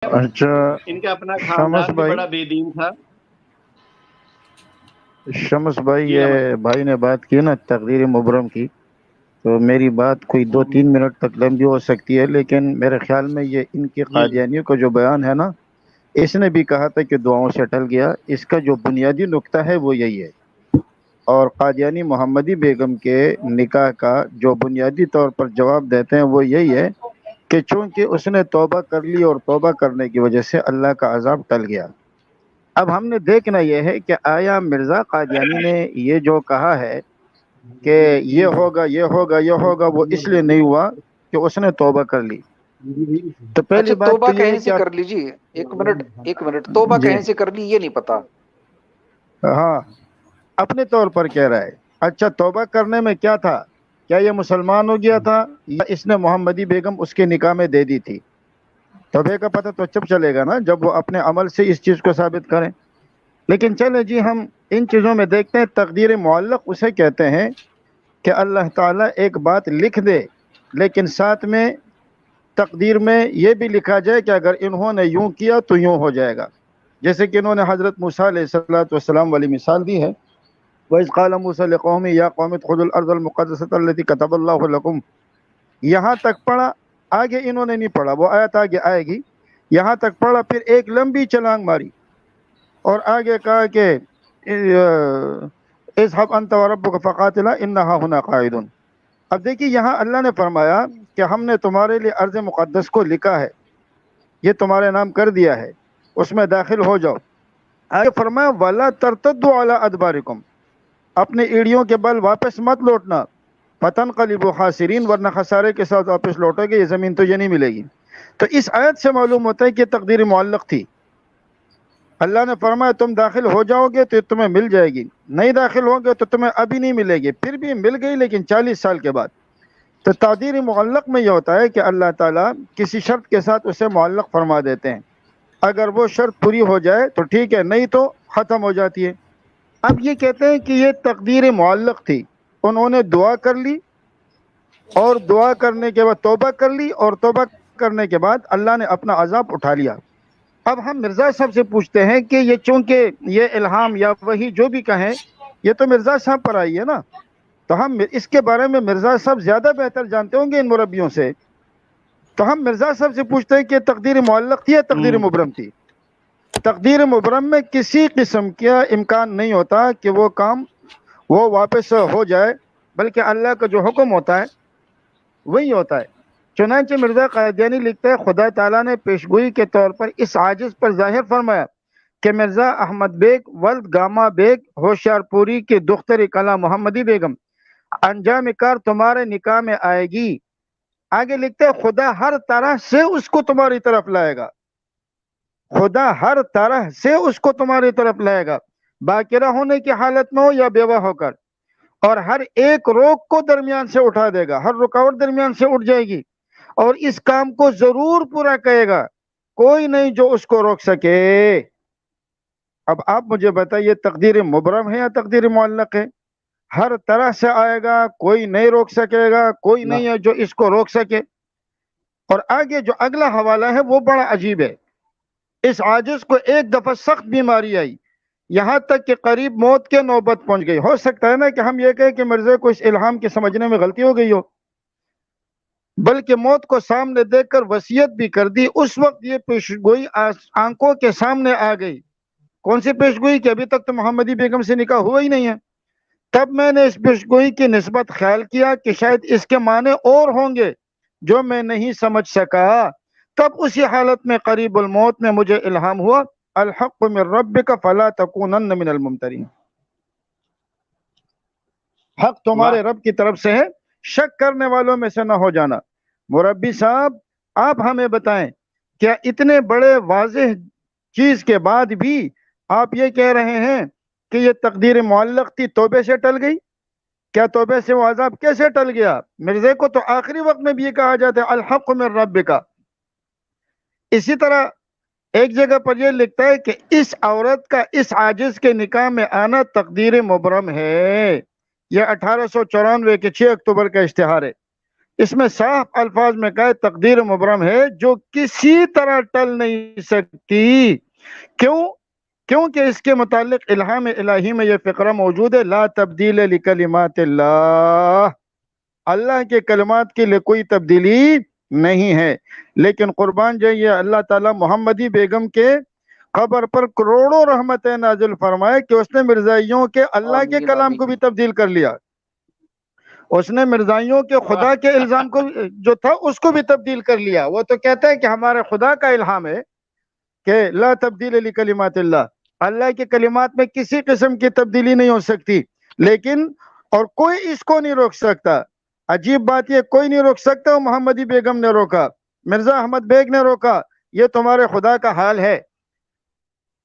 اچھا इनका अपना शमस खानदान भी भाई बड़ा बेदीन था। शमस भाई जी अहमद ये भाई। भाई ने बात की ना तकदीर मुबरम की, तो मेरी बात कोई दो तीन मिनट तक लंबी हो सकती है, लेकिन मेरे ख्याल में ये इनकी जी कादियानियों का जो बयान है ना, इसने भी कहा था कि दुआओं से टल गया। इसका जो बुनियादी नुक्ता है वो यही है। और कादियानी मोहम्मदी बेगम के निकाह का जो बुनियादी तौर पर जवाब देते हैं वो यही है कि चूंकि उसने तौबा कर ली और तौबा करने की वजह से अल्लाह का अजाब टल गया। अब हमने देखना यह है कि आया मिर्ज़ा कादियानी ने ये जो कहा है कि ये होगा ये होगा ये होगा, वो इसलिए नहीं हुआ कि उसने तौबा कर ली। तो अच्छा, पहली बात तौबा तो ये है कहीं कि से कर लीजिए। एक मिनट, एक मिनट, तौबा जी कहीं से कर ली ये नहीं पता। हाँ, अपने तौर पर कह रहा है। अच्छा, तौबा करने में क्या था? क्या ये मुसलमान हो गया था या इसने मोहम्मदी बेगम उसके निकाह में दे दी थी? तौबे का पता तो जब चलेगा ना जब वो अपने अमल से इस चीज़ को साबित करें। लेकिन चले जी, हम इन चीज़ों में देखते हैं तकदीर मुअल्लक़ उसे कहते हैं कि अल्लाह ताला एक बात लिख दे, लेकिन साथ में तकदीर में ये भी लिखा जाए कि अगर इन्होंने यूं किया तो यूं हो जाएगा। जैसे कि इन्होंने हज़रत मूसा अलैहिस्सलाम वाली मिसाल दी है, वइज़ क़ाल मूसा लिक़ौमी या क़ौम उद्ख़ुलुल अर्ज़ल मुक़द्दसत अल्लती कतबल्लाहु लकुम। यहाँ तक पढ़ा, आगे इन्होंने नहीं पढ़ा, वो आयत आगे आएगी। यहाँ तक पढ़ा, फिर एक लंबी छलांग मारी और आगे कहा कि इज़हब अंत व रब्बुका फ़क़ातिला इन्ना हाहुना क़ाइदुन। अब देखिए, यहाँ अल्लाह ने फरमाया कि हमने तुम्हारे लिए अर्ज़ मुक़द्दस को लिखा है, ये तुम्हारे नाम कर दिया है, उसमें दाखिल हो जाओ। आगे फरमाया वला तरतद्दु अला अदबारिकुम, अपने एड़ियों के बल वापस मत लौटना, फतनक़लिबु खासिरीन, वरना खसारे के साथ वापस लौटोगे, ये ज़मीन तुझे नहीं मिलेगी। तो इस आयत से मालूम होता है कि तकदीर मुअल्लक़ थी। अल्लाह ने फरमाया तुम दाखिल हो जाओगे तो तुम्हें मिल जाएगी, नहीं दाखिल होगे तो तुम्हें अभी नहीं मिलेगी। फिर भी मिल गई, लेकिन 40 साल के बाद। तो तकदीर मुअल्लक़ में यह होता है कि अल्लाह ताला किसी शर्त के साथ उसे मुअल्लक़ फरमा देते हैं। अगर वो शर्त पूरी हो जाए तो ठीक है, नहीं तो ख़त्म हो जाती है। अब ये कहते हैं कि ये तकदीर मुअल्लक़ थी। उन्होंने दुआ कर ली और दुआ करने के बाद तौबा कर ली और तौबा करने के बाद अल्लाह ने अपना अजाब उठा लिया। अब हम मिर्ज़ा साहब से पूछते हैं कि ये चूंकि ये इल्हाम या वही जो भी कहें, ये तो मिर्ज़ा साहब पर आई है ना, तो हम इसके बारे में मिर्ज़ा साहब ज़्यादा बेहतर जानते होंगे इन मुरब्बियों से। तो हम मिर्ज़ा साहब से पूछते हैं कि तकदीर मुअल्लक़ थी या तकदीर मुबरम थी? तकदीर मुबरम में किसी किस्म का इम्कान नहीं होता कि वो काम वो वापस हो जाए, बल्कि अल्लाह का जो हुक्म होता है वही होता है। चुनांचे मिर्ज़ा कादियानी लिखते हैं खुदा ताला ने पेशगोई के तौर पर इस आजिज़ पर ज़ाहिर फरमाया कि मिर्ज़ा अहमद बेग वल्द गामा बेग होशियारपुरी के दुख्तर कला मोहम्मदी बेगम अंजाम कार तुम्हारे निकाह में आएगी। आगे लिखते हैं खुदा हर तरह से उसको तुम्हारी तरफ लाएगा, खुदा हर तरह से उसको तुम्हारी तरफ लाएगा, बाकिरा होने की हालत में हो या बेवा होकर, और हर एक रोक को दरमियान से उठा देगा, हर रुकावट दरमियान से उठ जाएगी और इस काम को जरूर पूरा करेगा, कोई नहीं जो उसको रोक सके। अब आप मुझे बताइए, तकदीर मुबरम है या तकदीर मुअल्लक़ है? हर तरह से आएगा, कोई नहीं रोक सकेगा, कोई नहीं है जो इसको रोक सके। और आगे जो अगला हवाला है वो बड़ा अजीब है। इस आजिज को एक दफा सख्त बीमारी आई, यहाँ तक कि करीब मौत के नौबत पहुंच गई। हो सकता है ना कि हम ये कहें कि मिर्ज़ा को इस इल्हाम के समझने में गलती हो गई हो, बल्कि मौत को सामने देखकर वसीयत भी कर दी। उस वक्त ये पेशगोई आंखों के सामने आ गई। कौन सी पेशगोई? कि अभी तक तो मोहम्मदी बेगम से निकाह हुआ ही नहीं है। तब मैंने इस पेशगोई की निस्बत ख्याल किया कि शायद इसके माने और होंगे जो मैं नहीं समझ सका। तब उसी हालत में करीबुल मौत में मुझे इल्हाम हुआ, अल हक़्क़ु मिन रब्बिका फला तकूनन्न मिनल मुमतरीन, हक तुम्हारे रब की तरफ से है, शक करने वालों में से न हो जाना। मुरब्बी साहब, आप हमें बताएं, क्या इतने बड़े वाज़ेह चीज के बाद भी आप ये कह रहे हैं कि ये तकदीर मुअल्लक़ थी, तौबे से टल गई? क्या तौबे से वो अज़ाब कैसे टल गया? मिर्ज़े को तो आखिरी वक्त में भी ये कहा जाता है अल हक़्क़ु मिन रब्बिका। इसी तरह एक जगह पर यह लिखता है कि इस औरत का इस आजिज के निकाह में आना तकदीर मुबरम है। यह 1894 के 6 अक्टूबर का इश्तिहार है। اس میں صاف الفاظ میں کہا تقدیر مبرم ہے جو کسی طرح ٹل نہیں سکتی. کیوں؟ کیونکہ اس کے متعلق الہام الہی میں یہ فقرہ موجود ہے، لا تبدیل لکلمات اللہ، اللہ کے کلمات کے لیے کوئی تبدیلی نہیں ہے. لیکن قربان جائیے اللہ تعالیٰ محمدی بیگم کے قبر پر کروڑوں رحمتیں نازل فرمائے کہ اس نے مرزائیوں کے اللہ کے آمین کلام کو آمین. بھی تبدیل کر لیا، اس نے مرزائیوں کے خدا کے الزام کو جو تھا اس کو بھی تبدیل کر لیا. وہ تو کہتا ہے کہ ہمارے خدا کا الہام ہے کہ لا تبدیل لکلمات اللہ، اللہ کے کلمات میں کسی قسم کی تبدیلی نہیں ہو سکتی. لیکن اور کوئی اس کو نہیں روک سکتا. عجیب بات یہ، کوئی نہیں روک سکتا، وہ محمدی بیگم نے روکا، مرزا احمد بیگ نے روکا. یہ تمہارے خدا کا حال ہے.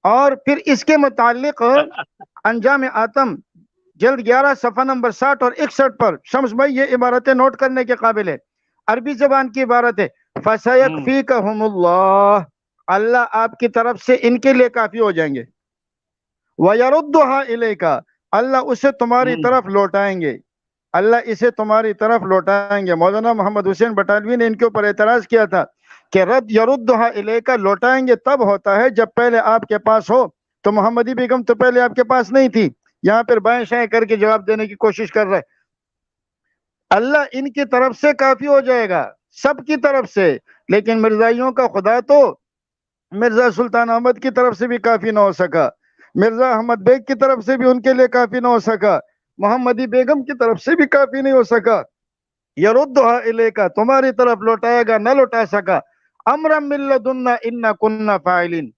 اور پھر اس کے متعلق انجام آتم جلد 11 صفحہ نمبر 60 اور 61 پر شمس بھائی یہ عبارتیں نوٹ کرنے کے قابل ہے، عربی زبان کی عبارت ہے. فَسَيَكْفِيكَهُمُ اللَّهُ، اللہ آپ کی طرف سے ان کے لیے کافی ہو جائیں گے. وَيَرُدُّهَا إِلَيْكَ، اللہ اسے تمہاری طرف لوٹائیں گے، اللہ اسے تمہاری طرف لوٹائیں گے. مولانا محمد حسین بٹالوی نے ان کے اوپر اعتراض کیا تھا کہ رد یردها الیک، لوٹائیں گے تب ہوتا ہے جب پہلے آپ کے پاس ہو. تو محمدی بیگم تو پہلے آپ کے پاس نہیں تھی. یہاں پر بائیں شائیں کر کے جواب دینے کی کوشش کر رہے. اللہ ان کی طرف سے کافی ہو جائے گا، سب کی طرف سے. لیکن مرزائیوں کا خدا تو مرزا سلطان احمد کی طرف سے بھی کافی نہ ہو سکا، مرزا احمد بیگ کی طرف سے بھی ان کے لیے کافی نہ ہو سکا، محمدی بیگم کی طرف سے بھی کافی نہیں ہو سکا. یردھا الیک، تمہاری طرف لوٹائے گا، نہ لوٹا سکا. امرا من لدنا انا کننا فاعلین،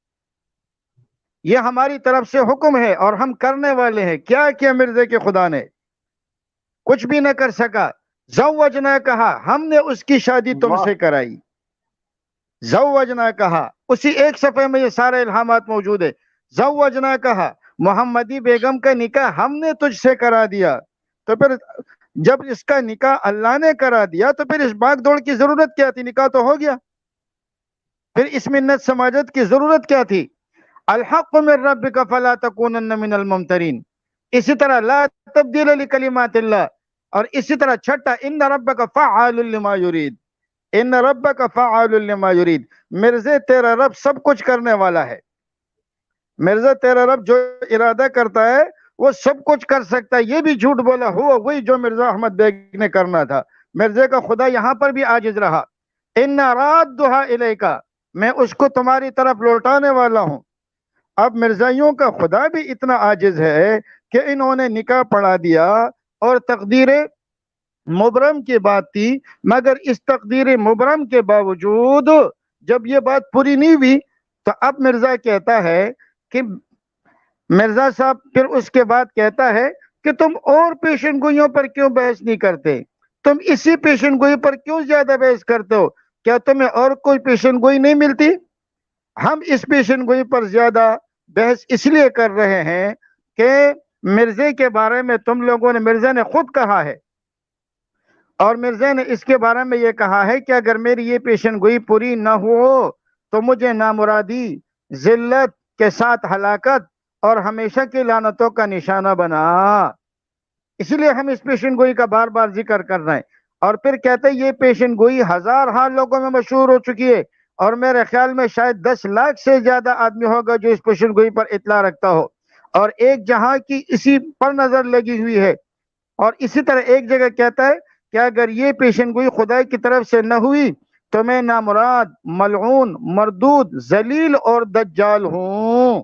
یہ ہماری طرف سے حکم ہے اور ہم کرنے والے ہیں. کیا کیا مرزے کے خدا نے؟ کچھ بھی نہ کر سکا. زوجنا کہا، ہم نے اس کی شادی تم سے کرائی. زوجنا کہا، اسی ایک صفحے میں یہ سارے الہامات موجود ہے. زوجنا کہا، محمدی بیگم کا نکاح ہم نے تجھ سے کرا دیا. تو پھر جب اس کا نکاح اللہ نے کرا دیا تو پھر اس بھاگ دوڑ کی ضرورت کیا تھی؟ نکاح تو ہو گیا، پھر اس منت سماجت کی ضرورت کیا تھی؟ الحق من ربک فلا تکونن من الممترین. اسی طرح لا تبدیل لکلمات اللہ. اور اسی طرح چھٹا ان ربک فعال لما یرید، ان ربک فعال لما یرید. مرزے تیرا رب سب کچھ کرنے والا ہے. مرزا تیرا رب جو ارادہ کرتا ہے وہ سب کچھ کر سکتا ہے. یہ بھی جھوٹ بولا ہوا وہی جو مرزا احمد بیگ نے کرنا تھا. مرزے کا خدا یہاں پر بھی عاجز رہا. ان رادھا الیکا، میں اس کو تمہاری طرف لوٹانے والا ہوں. اب مرزائیوں کا خدا بھی اتنا عاجز ہے کہ انہوں نے نکاح پڑھا دیا اور تقدیر مبرم کی بات تھی، مگر اس تقدیر مبرم کے باوجود جب یہ بات پوری نہیں ہوئی تو اب مرزا کہتا ہے کہ مرزا صاحب پھر اس کے بعد کہتا ہے کہ تم اور پیشن گوئیوں پر کیوں بحث نہیں کرتے؟ تم اسی پیشن گوئی پر کیوں زیادہ بحث کرتے ہو؟ کیا تمہیں اور کوئی پیشن گوئی نہیں ملتی؟ ہم اس پیشن گوئی پر زیادہ بحث اس لیے کر رہے ہیں کہ مرزے کے بارے میں تم لوگوں نے، مرزا نے خود کہا ہے اور مرزا نے اس کے بارے میں یہ کہا ہے کہ اگر میری یہ پیشن گوئی پوری نہ ہو تو مجھے نامرادی، ذلت کے ساتھ ہلاکت اور ہمیشہ کی لعنتوں کا نشانہ بنا. اسی لیے ہم اس پیشن گوئی کا بار بار ذکر کر رہے ہیں. اور پھر کہتے ہیں یہ پیشن گوئی ہزار لوگوں میں مشہور ہو چکی ہے اور میرے خیال میں شاید 10 لاکھ سے زیادہ آدمی ہوگا جو اس پیشن گوئی پر اطلاع رکھتا ہو، اور ایک جہاں کی اسی پر نظر لگی ہوئی ہے. اور اسی طرح ایک جگہ کہتا ہے کہ اگر یہ پیشن گوئی خدا کی طرف سے نہ ہوئی تو میں نامراد، ملعون، مردود، ذلیل اور دجال ہوں.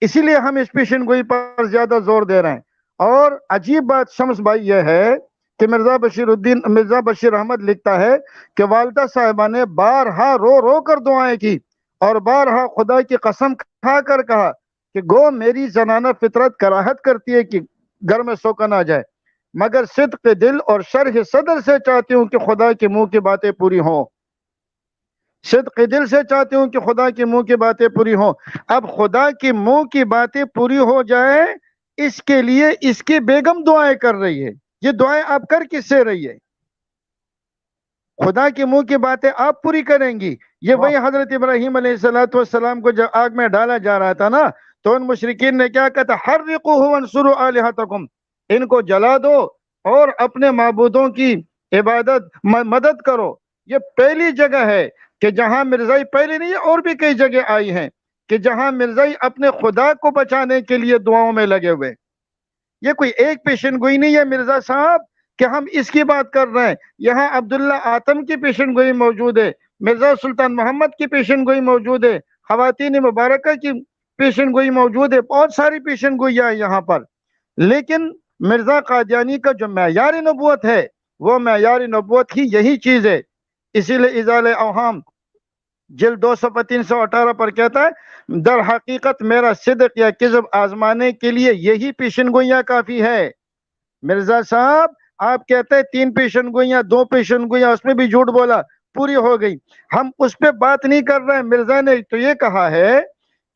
اسی لیے ہم اس پیشن گوئی پر زیادہ زور دے رہے ہیں. اور عجیب بات شمس بھائی یہ ہے کہ مرزا بشیر احمد لکھتا ہے کہ والدہ صاحبہ نے بارہا رو رو کر دعائیں کی اور بارہا خدا کی قسم کھا کر کہا کہ گو میری زنانہ فطرت کراہت کرتی ہے کہ گھر میں سوکن آ جائے، مگر صدق دل اور شرح صدر سے چاہتی ہوں کہ خدا کے منہ کی باتیں پوری ہوں. صدق دل سے چاہتی ہوں کہ خدا کے منہ کی باتیں پوری ہوں. اب خدا کے منہ کی باتیں پوری ہو جائے اس کے لیے اس کی بیگم دعائیں کر رہی ہے. یہ دعائیں آپ کر کس سے رہی ہے؟ خدا کے منہ کی باتیں آپ پوری کریں گی. یہ وہی حضرت ابراہیم علیہ السلام کو جب آگ میں ڈالا جا رہا تھا نا تو ان مشرکین نے کیا کہا تھا؟ حرقوہ وانصروا آلہتکم، ان کو جلا دو اور اپنے معبودوں کی इबादत मदद करो। ये पहली जगह है कि जहां मिर्जाई, पहले नहीं है और भी कई जगह आई हैं कि जहां मिर्जाई अपने खुदा को बचाने के लिए दुआओं में लगे हुए। ये कोई एक पेशन गोई नहीं है मिर्जा साहब कि हम इसकी बात कर रहे हैं। यहाँ अब्दुल्ला आतम की पेशन गोई मौजूद है, मिर्जा सुल्तान मोहम्मद की पेशन गोई मौजूद है, खवातीन मुबारक की पेशन गोई मौजूद है, बहुत सारी पेशन गोइयाँ यहाँ पर। लेकिन मिर्जा कादियानी का जो मैयार नबूवत है वो मैयार नबूवत ही यही चीज है। इसीलिए इजाले अवहाम जिल्द 200-318 पर कहता है दर हकीकत मेरा सिद्क या किज़ब आजमाने के लिए यही पेशन गोइयाँ काफी है। मिर्जा साहब आप कहते हैं 3 पेशन गोइयाँ 2 पेशन गोइयाँ उसमें भी झूठ बोला, पूरी हो गई। हम उस पर बात नहीं कर रहे हैं। मिर्जा ने तो ये कहा है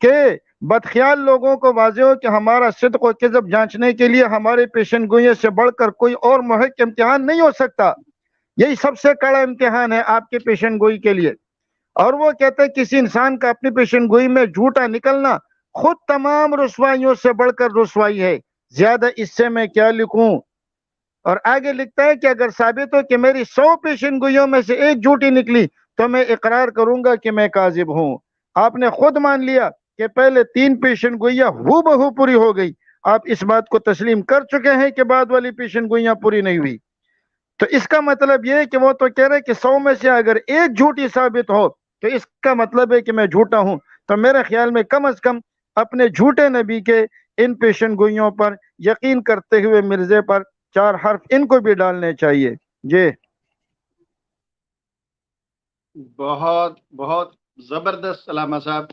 कि बदख्याल लोगों को वाज़े हो कि हमारा सिद्क और किज़ब जांचने के लिए हमारे पेशन गोइयों से बढ़कर कोई और मुहिक इम्तिहान नहीं हो सकता। यही सबसे कड़ा इम्तिहान है आपके पेशन गोई के लिए। और वो कहते हैं किसी इंसान का अपनी पेशन गोई में झूठा निकलना खुद तमाम रुसवाइयों से बढ़कर रुसवाई है, ज्यादा इससे मैं क्या लिखूं। और आगे लिखता है कि अगर साबित हो कि मेरी 100 पेशन गोइयों में से एक झूठी निकली तो मैं इकरार करूंगा कि मैं काजिब हूं। आपने खुद मान लिया कि पहले 3 पेशन गोइयां हूबहू पूरी हो गई, आप इस बात को तस्लीम कर चुके हैं कि बाद वाली पेशन गोइयां पूरी नहीं हुई। तो इसका मतलब ये है कि वो तो कह रहे कि 100 में से अगर एक झूठी साबित हो तो इसका मतलब है कि मैं झूठा हूं। तो मेरे ख्याल में कम से कम अपने झूठे नबी के इन पेशन गोइयों पर यकीन करते हुए मिर्जे पर 4 हर्फ इनको भी डालने चाहिए। जी बहुत बहुत जबरदस्त अल्लामा साहब।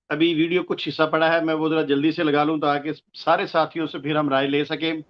अभी वीडियो कुछ हिस्सा पड़ा है, मैं वो जरा जल्दी से लगा लूं ताकि सारे साथियों से फिर हम राय ले सकें।